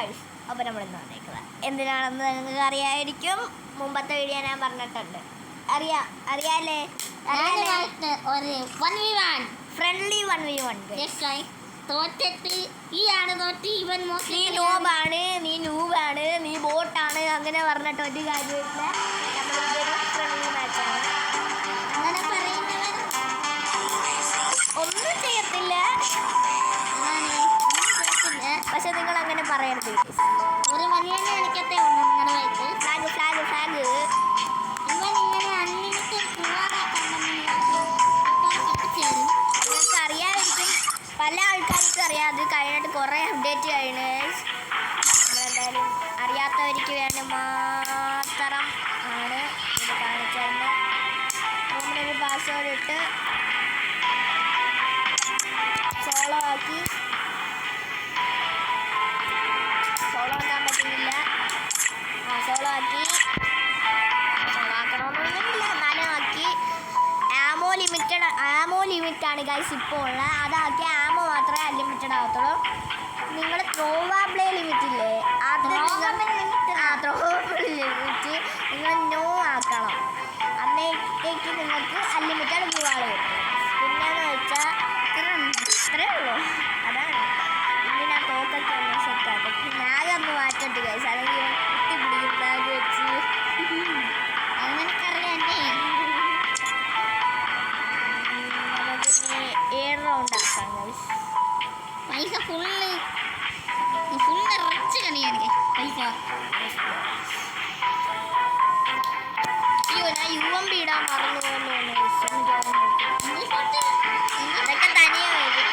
Guys, അപ്പോൾ നമ്മളിന്ന് വന്നേക്കുന്നത് എന്തിനാണെന്ന് നിങ്ങൾക്ക് അറിയാമായിരിക്കും. മുമ്പത്തെ വീഡിയോ ഞാൻ പറഞ്ഞിട്ടുണ്ട്. അറിയാലേ ഫ്രണ്ട്ലി 1v1. നീ നൂബാണ്, നീ ബോട്ടാണ്, അങ്ങനെ പറഞ്ഞിട്ട് ഒരു കാര്യമില്ല. നമ്മളിതൊരു ഫ്രണ്ട്ലി മാച്ചാണ്. അങ്ങനെ പറയുന്നവർ ഒന്നും ചെയ്യത്തില്ല, പക്ഷെ നിങ്ങൾ അങ്ങനെ പറയരുത്. ഒരു വലിയ എനിക്കത്തെ നിങ്ങളുടെ വയസ്സ് ഫ്ലാഗ് ഫ്ലാഗ് ഫ്ലാഗ് നിങ്ങൾക്ക് അറിയാമായിരിക്കും, പല ആൾക്കാർക്കും അറിയാം. അത് കഴിഞ്ഞിട്ട് കുറേ അപ്ഡേറ്റ് കഴിഞ്ഞ് നമ്മളെന്തായാലും അറിയാത്തവർക്ക് വേണ്ടി മാത്രം ആണ് ഇത് കാണിച്ചത്. നമ്മളൊരു പാസ്വേഡ് ഇട്ട് സോളോ ആക്കി. സോളോ ആക്കാൻ പറ്റുന്നില്ല. സോളോ ആക്കി. സോളോ ആക്കണമെന്നൊന്നുമില്ല, എന്നാലും ആക്കി. ആമോ ലിമിറ്റാണ് ഗൈസ് ഇപ്പോൾ ഉള്ളത്. അതാക്കി ആമോ മാത്രമേ അൺലിമിറ്റഡ് ആകത്തുള്ളൂ. നിങ്ങൾ ത്രോവാബ്ലേ ലിമിറ്റ് ഇല്ലേ, അത് ത്രോവാബിൾ ലിമിറ്റ് നിങ്ങൾ നോ ആക്കണം. അന്നേക്ക് നിങ്ങൾക്ക് അൺലിമിറ്റഡ് ബ്ലൂവാൾ കിട്ടും. പിന്നെയെന്ന് വെച്ചാൽ ഇത്രയേ ഉള്ളൂ. അതാണ് ഇനി ഞാൻ തോക്കൊക്കെ ഒന്ന് സെറ്റാക്കും. നാഗ് ഒന്ന് മാറ്റട്ട് ഗൈസ്, അല്ലെങ്കിൽ കുത്തി പിടിക്കും നാഗ് വെച്ച്. അങ്ങനെക്കറിയാണ്ടേ നമുക്കിനി 7 റൗണ്ട് ആക്കാം ഗൈസ്. പൈസ ഫുള്ള് റിച്ച് കളിയാണ് പൈസ. അയ്യോ, ഞാൻ UMP ഇടാൻ മറന്നു പോകുന്നു. അതൊക്കെ തനിയെ വരും.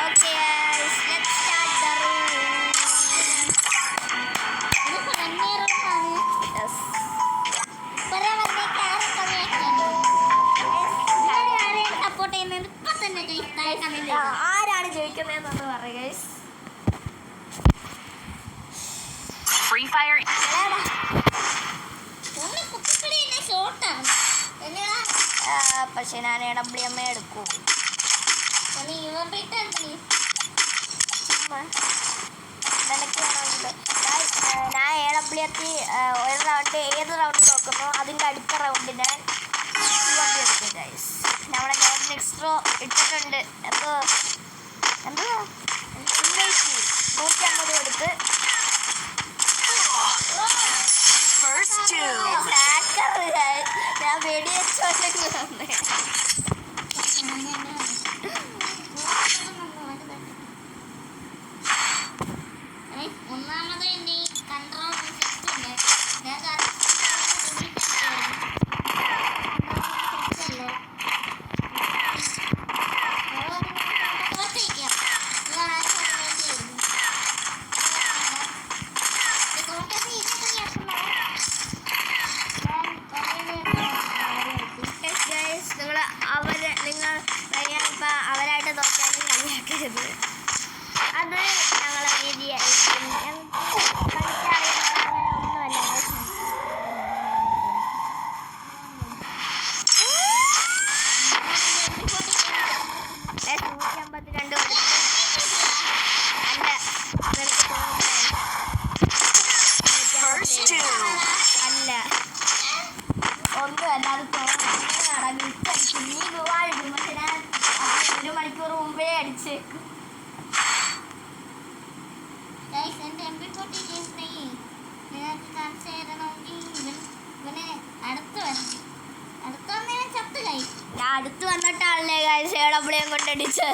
Okay guys, let's start the room. Yes. Support ചെയ്യുന്നത് ഇപ്പൊ തന്നെ ആരാണ് ജയിക്കുന്നതെന്നൊന്ന് പറയുക ഗൈസ്. Free Fire. പക്ഷെ ഞാൻ AWM എടുക്കൂ. ഞാൻ AWM ഒരു റൗണ്ട്, ഏത് റൗണ്ട് നോക്കുന്നു അതിൻ്റെ അടുത്ത റൗണ്ട് ഞാൻ എടുക്കും ഗൈസ്. നമ്മളെ നോട്ട് എക്സ്ട്രോ ഇട്ടിട്ടുണ്ട്. എന്തോ 150 കൊടുത്ത് ഞാൻ വെടിവെച്ചോണ്ടേക്ക് വന്നേ. ഒന്നാമത് എന്റെ കൺട്രോൾ നിങ്ങൾ അവരായിട്ട് നോക്കാനും കളിയാക്കരുത്. അത് ഞങ്ങളെ രീതി ഒന്നുമല്ല. 152 അല്ല ഒന്നുമല്ല, അത് തോന്നുന്നു. നീ ഗോവാളിടും, പക്ഷെ ഞാൻ 1 മണിക്കൂർ മുമ്പേ അടിച്ചേക്കും. എന്റെ MP40 നിങ്ങൾക്ക് കാണിച്ചു തരണമെങ്കിൽ ഇവനെ അടുത്ത് ചത്ത് ഞാൻ അടുത്ത് വന്നിട്ടാണല്ലേ ഗൈസ് AWM കൊണ്ടടിച്ച്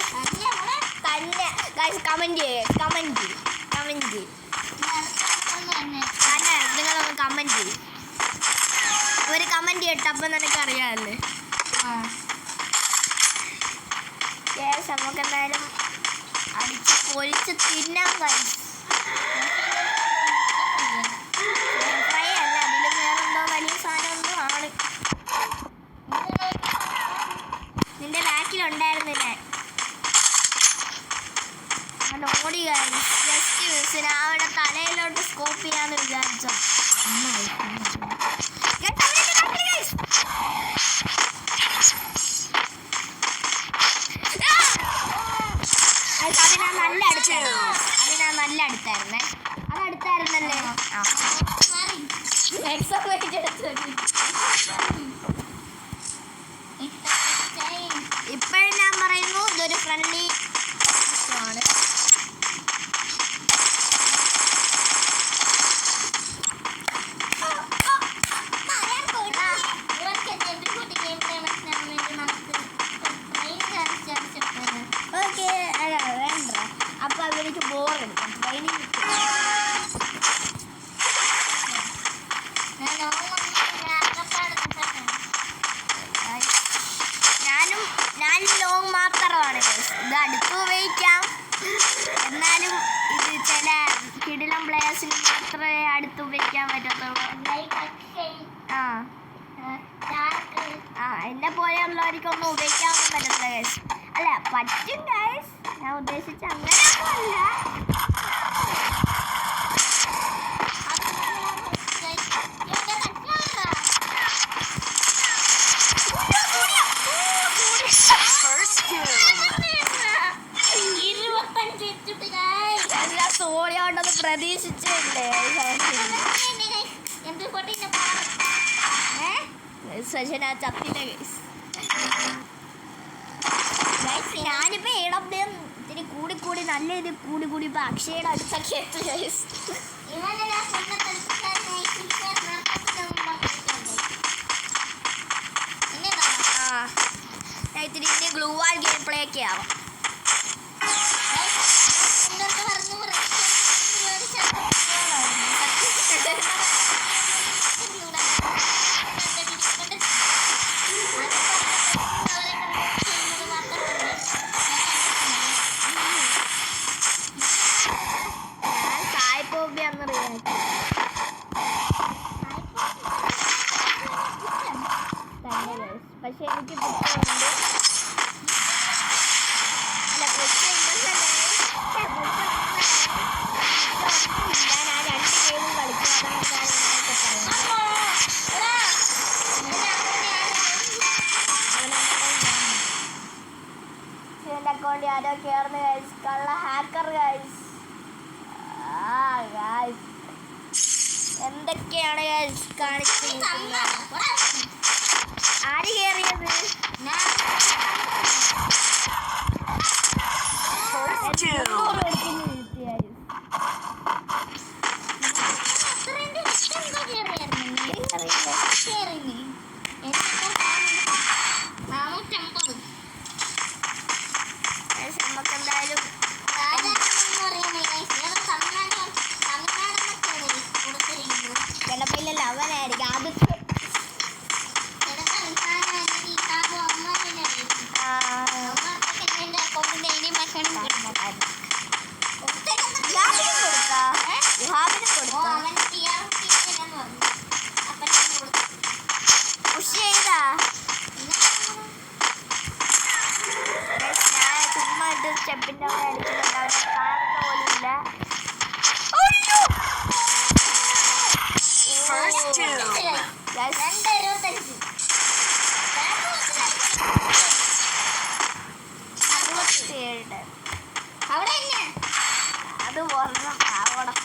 തന്നെ. ഗൈസ് കമൻറ്റ് തന്നെ, നിങ്ങളൊന്ന് കമൻറ്റ് ചെയ്യും. ഒരു കമൻറ്റ് ചെയ്യട്ടെ, അപ്പം നിനക്കറിയാമല്ലേ. ഗൈസ് നമുക്ക് എന്തായാലും അടിച്ച് പൊരിച്ച് തിന്നാൻ ഗൈസ്. ഫ്രൈ അല്ല, അതിലും വേറെന്തോ വലിയ സാധനം ആണ്. നിന്റെ ബാക്കിലുണ്ടായിരുന്നു ഞാൻ ഓടി ഗൈസ്. ജസ്റ്റ് മിസ്സിന് അവിടെ തലയിലോട്ട് സ്കോപ്പ് ചെയ്യാന്ന് വിചാരിച്ചോ. കേട്ടോ എക്സാം എടുത്തു ഇപ്പോഴും ഞാൻ പറയുന്നു ഇതൊരു ഫ്രണ്ട്ലി ആണ്. ഓക്കെ വേണ്ട അപ്പൊ അവർക്ക് ബോറെടുക്കും ട്രെയിനിങ് ഞാൻ ലോങ് മാത്രമാണ് ഇത് അടുത്ത് ഉപയോഗിക്കാം. എന്നാലും ഇത് ചില കിടിലം പ്ലേയേഴ്സിന് മാത്രമേ അടുത്ത് ഉപയോഗിക്കാൻ പറ്റത്തുള്ളൂ. എന്നെ പോലെയുള്ളവർക്കൊന്നും ഉപയോഗിക്കാനൊന്നും പറ്റത്തില്ല ഗൈസ്. അല്ല പറ്റും ഗൈസ്, ഞാൻ ഉദ്ദേശിച്ച അങ്ങനെയൊന്നുമല്ല. സോളിയോണ്ടത് പ്രതീക്ഷിച്ചില്ലേ സജന ചത്തില്ല ഗൈസ്. ഞാനിപ്പോ ഇടം ഇത്തിരി കൂടി നല്ല ഇത് കൂടി ഇപ്പൊ അക്ഷയുടെ അടുത്തൊക്കെ എത്തു ഗൈസ്. ഇത്തിരി ഇതിന്റെ ഗ്ലൂ വാൾ ഗെയിം പ്ലേ ഒക്കെ ആവാം. പക്ഷെ എനിക്ക് പുസ്തകമുണ്ട്. അല്ല ഞാൻ ആ 2 ഗെയിമും കളിക്കും. അതാണ് അക്കൗണ്ട് ആരോ കയറുന്ന ഗൈസ്. കള്ള ഹാക്കർ ഗൈസ്. ഗൈസ് എന്തൊക്കെയാണ് ഗൈസ് കാണിച്ചിരിക്കുന്നത്? ആര് കയറിയത്? നമുക്കെന്തായാലും കിടപ്പില്ലല്ലോ അവനായിരിക്കും ആദ്യത്തെ. സ്റ്റെപ്പിന്റെ അവിടെ അടിക്കുന്നുണ്ട്. അവനെ കാണുന്ന പോലുമില്ല. അത് ഓർമ്മ ആവണം.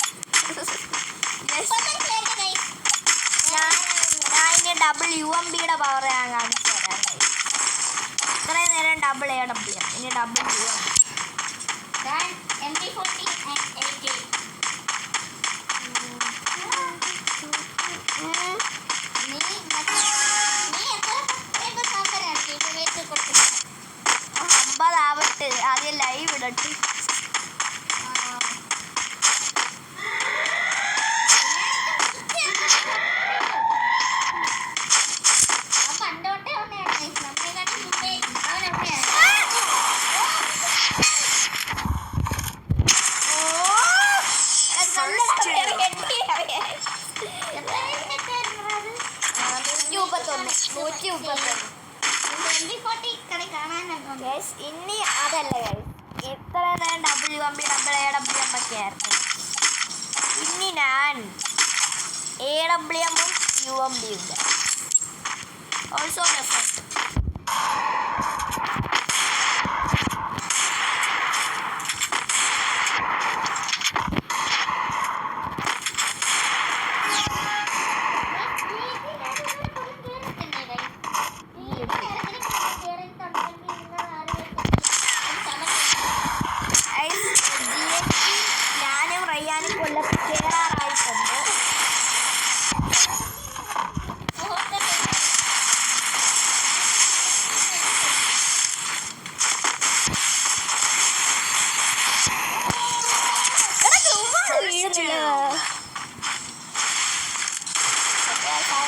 ഞാൻ ഇനി ഡബിൾ UMBയുടെ പവർ ഞാൻ കാണിച്ചു തരാം. ഇത്രയും നേരം ഡബിൾ AW, ഇനി ഡബിൾ UMB. ആദ്യം ലൈവ് ഇടട്ടെ. ഇനി അതല്ല ഇത്ര നേരം WMB AWM ഒക്കെ ആയിരുന്നു. ഇനി ഞാൻ AWM UMB ഉണ്ട്. ഓൾസോ ഡെഫറെന്റ്.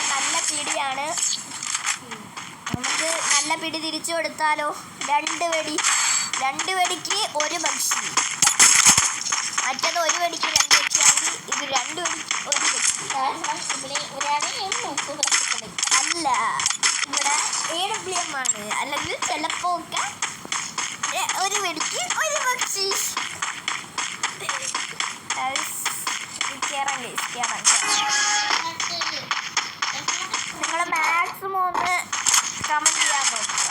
നല്ല പിടിയാണ്. നമുക്ക് നല്ല പിടി തിരിച്ചു കൊടുത്താലോ. 2 വെടി, 2 വെടിക്ക് 1 പക്ഷി. മറ്റത് 1 വെടിക്ക് 2 പക്ഷിയാണെങ്കിൽ ഇത് 2 വെടിക്ക് 1 പക്ഷി. കാരണം ഇവിടെ ഒരാളെ സുഹൃത്തുക്കളെ അല്ല, ഇവിടെ AWM ആണ്. അല്ലെങ്കിൽ ചിലപ്പോ ഒക്കെ 1 വെടിക്ക് 1 പക്ഷി. കയറാം. നിങ്ങൾ മാക്സിമം ഒന്ന് കമന്റ് ചെയ്യാൻ നോക്കുക.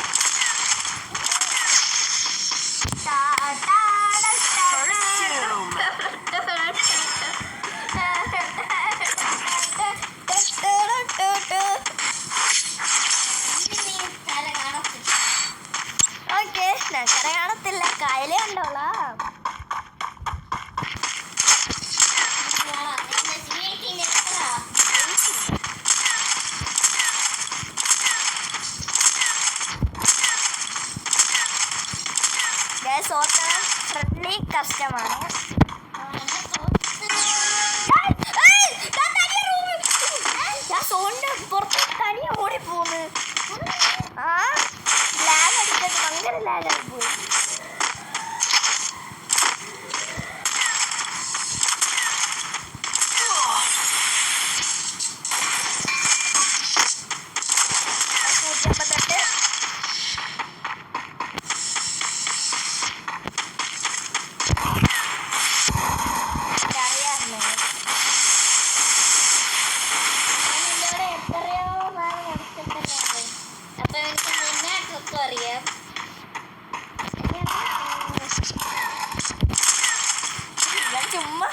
ഓക്കെ, കര കാണത്തില്ല, കായലേ ഉണ്ടോളാം. ഫ്രണ്ട്ലി കസ്റ്റമാണ്. ഞാൻ സോണിന്റെ പുറത്ത് തനിയെ ഓടിപ്പോന്ന്. ആ ലാഗ് അടിച്ചിട്ട് ഭയങ്കര ലാഗായി പോയി. അറിയാം. ഞാൻ ചുമ്മാ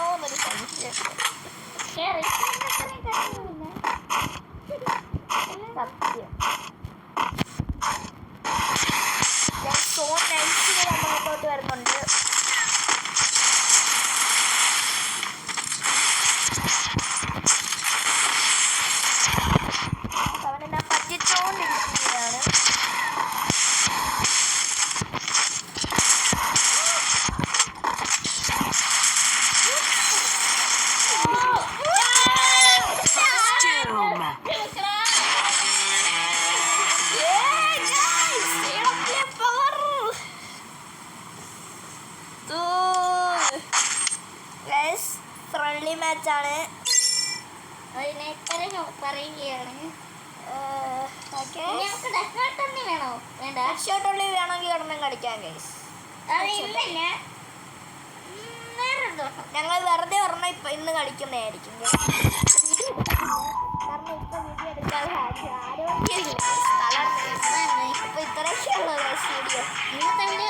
ആവുന്നോന്നൊരു സംശയം. സത്യം. ഞാൻ സോൺ നൈസിന് നമ്മളോട്ട് വരുന്നുണ്ട്. അവനെന്നെ പറ്റിച്ചോണ്ടിരിക്കുകയാണ്. ഫ്രണ്ട്ലി മാച്ചാണ്. അതിനെ പറയുകയാണ്. വേണോ വേണ്ട, ഷോട്ടുള്ളി വേണമെങ്കിൽ ഒരെണ്ണം കളിക്കാം ഗൈസ്. അതില്ല. ഞങ്ങൾ വെറുതെ ഒരെണ്ണം ഇന്ന് കളിക്കുന്നതായിരിക്കും. കാരണം ഇപ്പൊ വീഡിയോ എടുക്കാൻ ആരോഗ്യമില്ല. ഇപ്പൊ ഇത്രയൊക്കെയുള്ളൂ വീഡിയോ. ഇന്നത്തെ വീഡിയോ